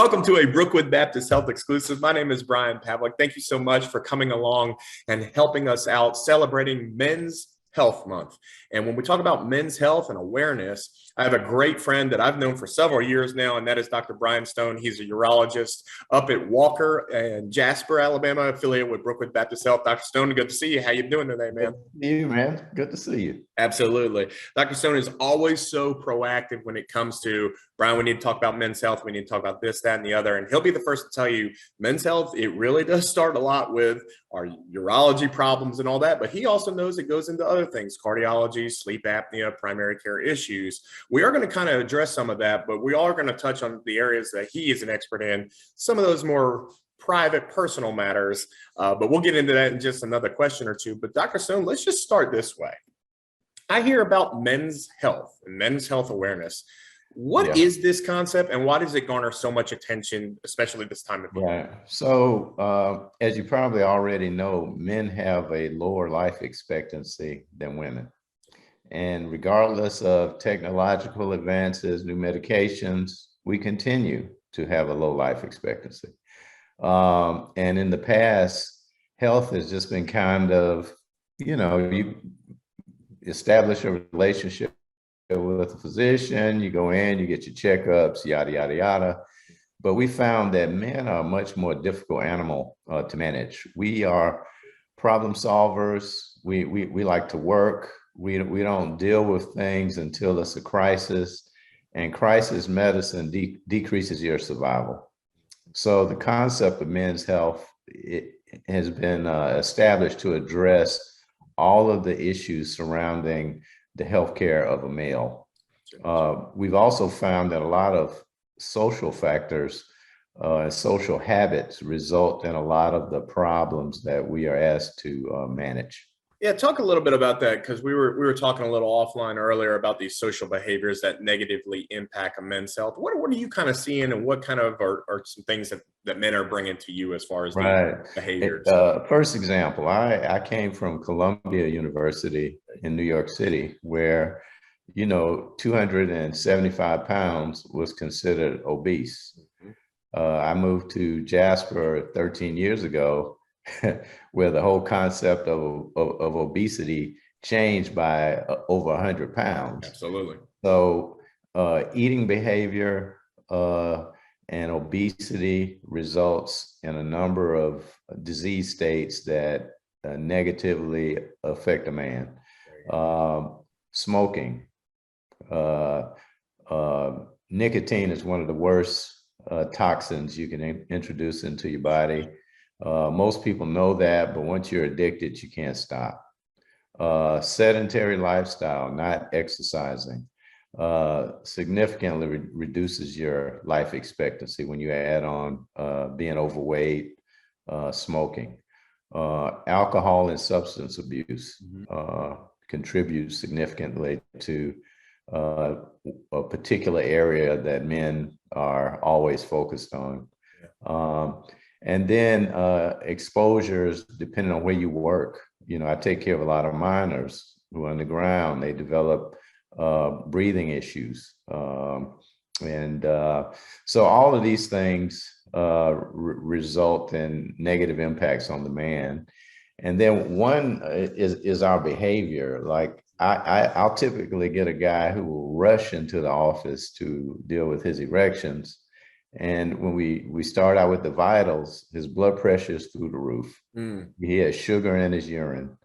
Welcome to a Brookwood Baptist Health exclusive. My name is Brian Pavlik. Thank you so much for coming along and helping us out celebrating Men's Health Month. And when we talk about men's health and awareness, I have a great friend that I've known for several years now, and that is Dr. Brian Stone. He's a urologist up at Walker and Jasper, Alabama, affiliated with Brookwood Baptist Health. Dr. Stone, good to see you. How you doing today, man? Good to see you, man. Good to see you. Absolutely. Dr. Stone is always so proactive when it comes to, Brian, we need to talk about men's health. We need to talk about this, that, and the other. And he'll be the first to tell you men's health, it really does start a lot with our urology problems and all that. But he also knows it goes into other things, cardiology, sleep apnea, primary care issues. We are going to kind of address some of that, but we are going to touch on the areas that he is an expert in, some of those more private, personal matters. But we'll get into that in just another question or two. But Dr. Stone, let's just start this way. I hear about men's health and men's health awareness. What is this concept and why does it garner so much attention, especially this time of year? Right. So as you probably already know, men have a lower life expectancy than women. And regardless of technological advances, new medications, we continue to have a low life expectancy. And in the past, health has just been kind of, you establish a relationship with a physician, you go in, you get your checkups, yada, yada, yada. But we found that men are a much more difficult animal to manage. We are problem solvers. We like to work. We don't deal with things until it's a crisis, and crisis medicine decreases your survival. So the concept of men's health, it has been established to address all of the issues surrounding the healthcare of a male. We've also found that a lot of social factors, social habits result in a lot of the problems that we are asked to manage. Yeah, talk a little bit about that, because we were talking a little offline earlier about these social behaviors that negatively impact a men's health. What are you kind of seeing, and what kind of are some things that men are bringing to you as far as the behaviors? First example, I came from Columbia University in New York City, where 275 pounds was considered obese. I moved to Jasper 13 years ago, where the whole concept of obesity changed by over 100 pounds. Absolutely. So eating behavior and obesity results in a number of disease states that negatively affect a man. Smoking. Nicotine is one of the worst toxins you can introduce into your body. Most people know that, but once you're addicted, you can't stop. Sedentary lifestyle, not exercising, significantly reduces your life expectancy when you add on being overweight, smoking. Alcohol and substance abuse contributes significantly to a particular area that men are always focused on. And then exposures, depending on where you work. I take care of a lot of miners who are on the ground. They develop breathing issues. So all of these things result in negative impacts on the man. And then one is our behavior. Like I'll typically get a guy who will rush into the office to deal with his erections. And when we start out with the vitals, his blood pressure is through the roof. He has sugar in his urine.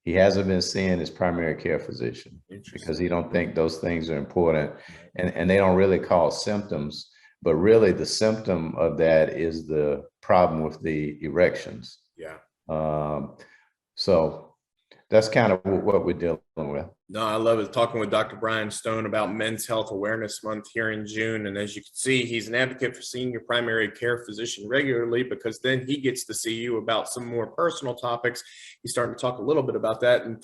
He hasn't been seeing his primary care physician because he don't think those things are important. And they don't really cause symptoms, but really the symptom of that is the problem with the erections. Yeah. So that's kind of what we're dealing with. No, I love it. Talking with Dr. Brian Stone about Men's Health Awareness Month here in June. And as you can see, he's an advocate for seeing your primary care physician regularly, because then he gets to see you about some more personal topics. He's starting to talk a little bit about that. And,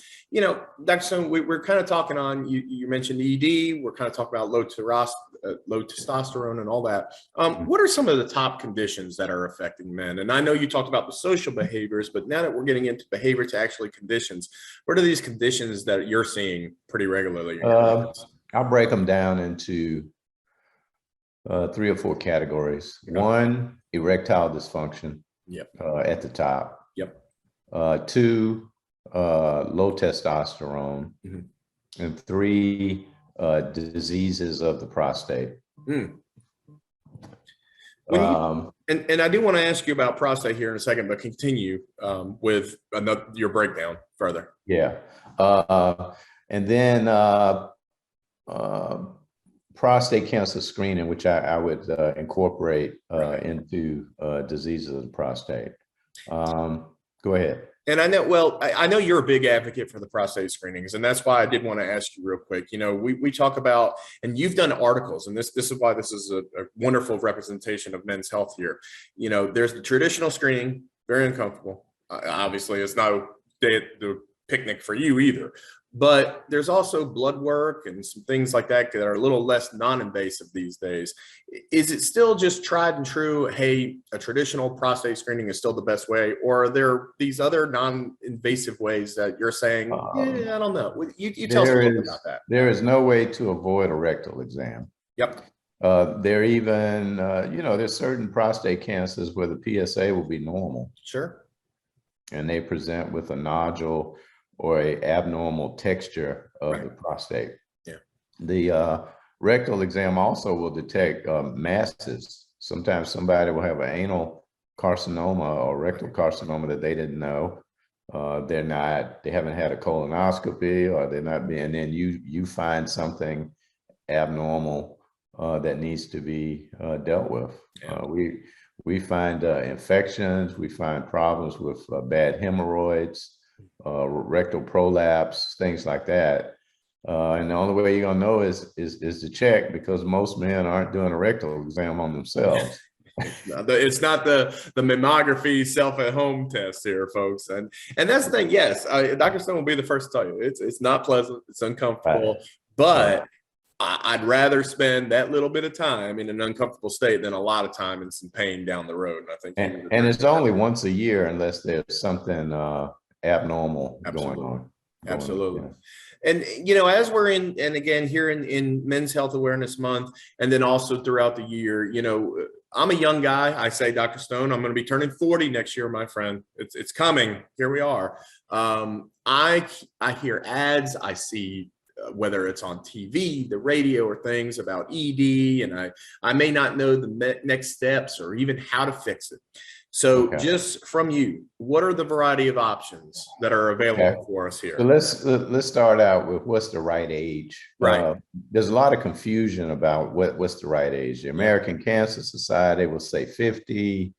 Dr. Stone, we're kind of talking on, you mentioned ED. We're kind of talking about low testosterone and all that. What are some of the top conditions that are affecting men? And I know you talked about the social behaviors, but now that we're getting into behavior to actually conditions, what are these conditions that you're seeing pretty regularly? I'll break them down into three or four categories. Okay. One, erectile dysfunction. Yep. At the top. Yep. Two, low testosterone. Mm-hmm. And three, diseases of the prostate. Mm. And I do want to ask you about prostate here in a second, but continue with your breakdown further. Yeah. And then prostate cancer screening, which I would incorporate into diseases of the prostate. Go ahead. And I know you're a big advocate for the prostate screenings, and that's why I did want to ask you real quick. You know, we talk about, and you've done articles, and this is why this is a wonderful representation of men's health here. You know, there's the traditional screening, very uncomfortable. Obviously, it's not the picnic for you either. But there's also blood work and some things like that that are a little less non-invasive these days. Is it still just tried and true, hey, a traditional prostate screening is still the best way? Or are there these other non-invasive ways that you're saying, yeah, I don't know. You tell us a little bit about that. There is no way to avoid a rectal exam. Yep. There even, there's certain prostate cancers where the PSA will be normal. Sure. And they present with a nodule or a abnormal texture of the prostate. Yeah. The rectal exam also will detect masses. Sometimes somebody will have an anal carcinoma or rectal carcinoma that they didn't know. They haven't had a colonoscopy, or they're not being, and then you find something abnormal that needs to be dealt with. Yeah. We find infections, we find problems with bad hemorrhoids, rectal prolapse, things like that. And the only way you're gonna know is to check, because most men aren't doing a rectal exam on themselves. It's not the mammography self-at-home test here, folks. And that's the thing. Yes, Dr. Stone will be the first to tell you it's not pleasant, it's uncomfortable, but I'd rather spend that little bit of time in an uncomfortable state than a lot of time in some pain down the road. And I think, and it's only once a year unless there's something abnormal going on. Absolutely. And, as we're in, and again, here in Men's Health Awareness Month, and then also throughout the year, I'm a young guy. I say, Dr. Stone, I'm going to be turning 40 next year, my friend. It's coming. Here we are. I hear ads. I see whether it's on TV, the radio, or things about ED, and I may not know the next steps or even how to fix it. So just from you, what are the variety of options that are available for us here? So let's start out with what's the right age. Right. There's a lot of confusion about what's the right age. The American Cancer Society will say 50.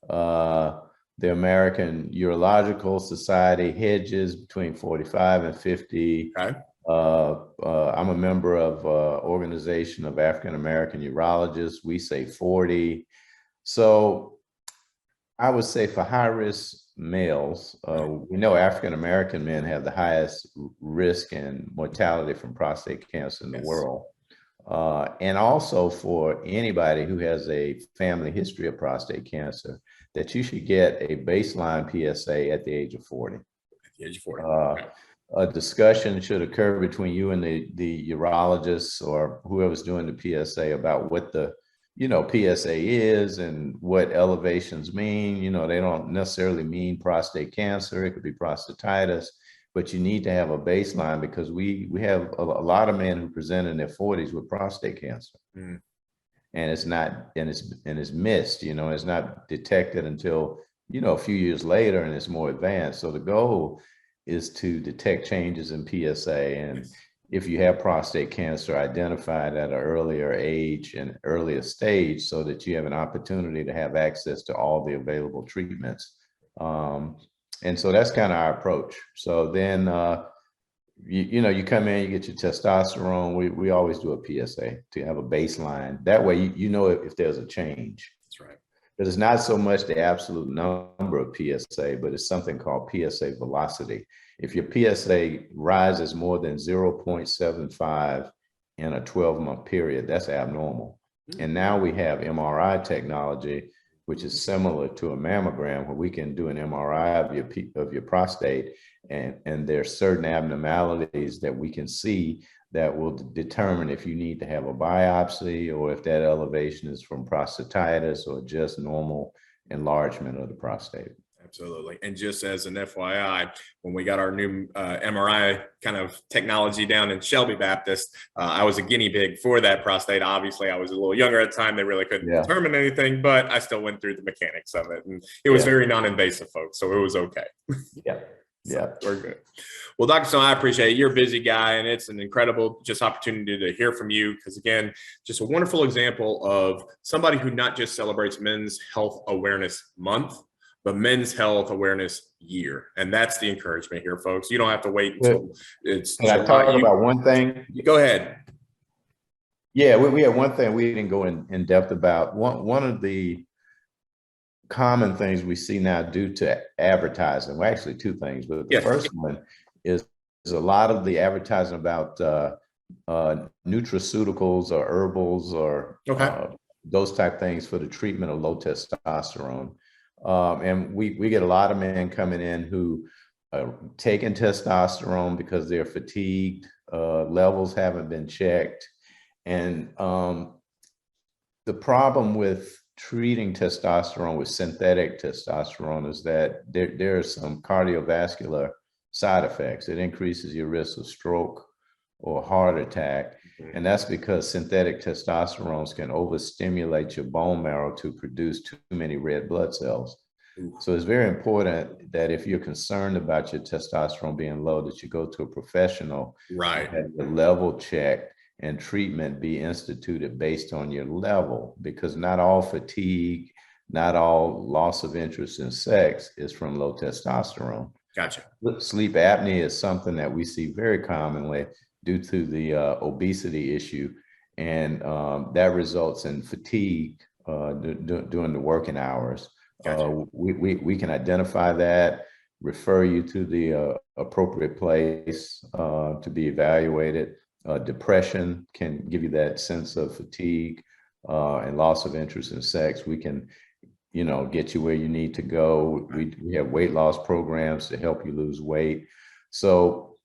The American Urological Society hedges between 45 and 50. Okay. I'm a member of Organization of African American Urologists. We say 40. So I would say for high-risk males, we know African American men have the highest risk and mortality from prostate cancer in the world. And also for anybody who has a family history of prostate cancer, that you should get a baseline PSA at the age of 40. At the age of 40. A discussion should occur between you and the urologists or whoever's doing the PSA about what the PSA is and what elevations mean. They don't necessarily mean prostate cancer. It could be prostatitis, but you need to have a baseline, because we have a lot of men who present in their 40s with prostate cancer. Mm. And it's not, and it's missed, it's not detected until, a few years later, and it's more advanced. So the goal is to detect changes in PSA. And if you have prostate cancer, identify it at an earlier age and earlier stage, so that you have an opportunity to have access to all the available treatments. And so that's kind of our approach. So then, you come in, you get your testosterone. We always do a PSA to have a baseline. That way, you know if there's a change. That's right. But it's not so much the absolute number of PSA, but it's something called PSA velocity. If your PSA rises more than 0.75 in a 12-month period, that's abnormal. Mm-hmm. And now we have MRI technology which is similar to a mammogram, where we can do an MRI of your prostate, and there are certain abnormalities that we can see that will determine if you need to have a biopsy or if that elevation is from prostatitis or just normal enlargement of the prostate. Absolutely. And just as an FYI, when we got our new MRI kind of technology down in Shelby Baptist, I was a guinea pig for that prostate. Obviously, I was a little younger at the time. They really couldn't determine anything, but I still went through the mechanics of it. And it was very non-invasive, folks, so it was okay. Yeah. Yeah, we're good. Well, Dr. Stone, I appreciate it. You're a busy guy, and it's an incredible just opportunity to hear from you, because again, just a wonderful example of somebody who not just celebrates Men's Health Awareness Month, but Men's Health Awareness Year. And that's the encouragement here, folks. You don't have to wait until it's Can I talk about one thing? Go ahead. Yeah, we had one thing we didn't go in depth about. One of the common things we see now due to advertising, well, actually two things, but the first one is a lot of the advertising about nutraceuticals or herbals or those type things for the treatment of low testosterone. And we get a lot of men coming in who are taking testosterone because they're fatigued, levels haven't been checked. And the problem with treating testosterone with synthetic testosterone is that there are some cardiovascular side effects. It increases your risk of stroke or heart attack. And that's because synthetic testosterones can overstimulate your bone marrow to produce too many red blood cells. So it's very important that if you're concerned about your testosterone being low, that you go to a professional, right? Have the level checked and treatment be instituted based on your level, because not all fatigue, not all loss of interest in sex is from low testosterone. Gotcha. Sleep apnea is something that we see very commonly due to the obesity issue, and that results in fatigue during the working hours. Gotcha. We can identify that, refer you to the appropriate place to be evaluated. Depression can give you that sense of fatigue and loss of interest in sex. We can, get you where you need to go. We have weight loss programs to help you lose weight. So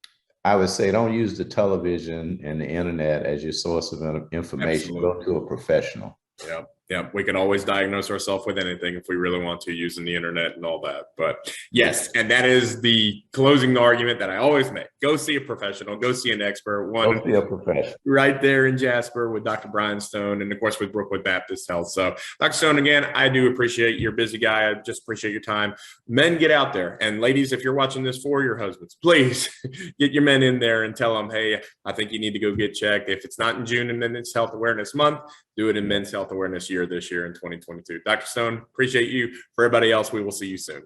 I would say don't use the television and the internet as your source of information. Absolutely. Go to a professional. Yeah. Yeah, we can always diagnose ourselves with anything if we really want to, using the internet and all that. But yes, and that is the closing argument that I always make. Go see a professional, go see an expert. Go see a professional. Right there in Jasper with Dr. Brian Stone, and of course with Brookwood Baptist Health. So Dr. Stone, again, I do appreciate you're a busy guy. I just appreciate your time. Men, get out there. And ladies, if you're watching this for your husbands, please get your men in there and tell them, hey, I think you need to go get checked. If it's not in June and Men's Health Awareness Month, do it in Men's Health Awareness Year this year in 2022. Dr. Stone, appreciate you. For everybody else, we will see you soon.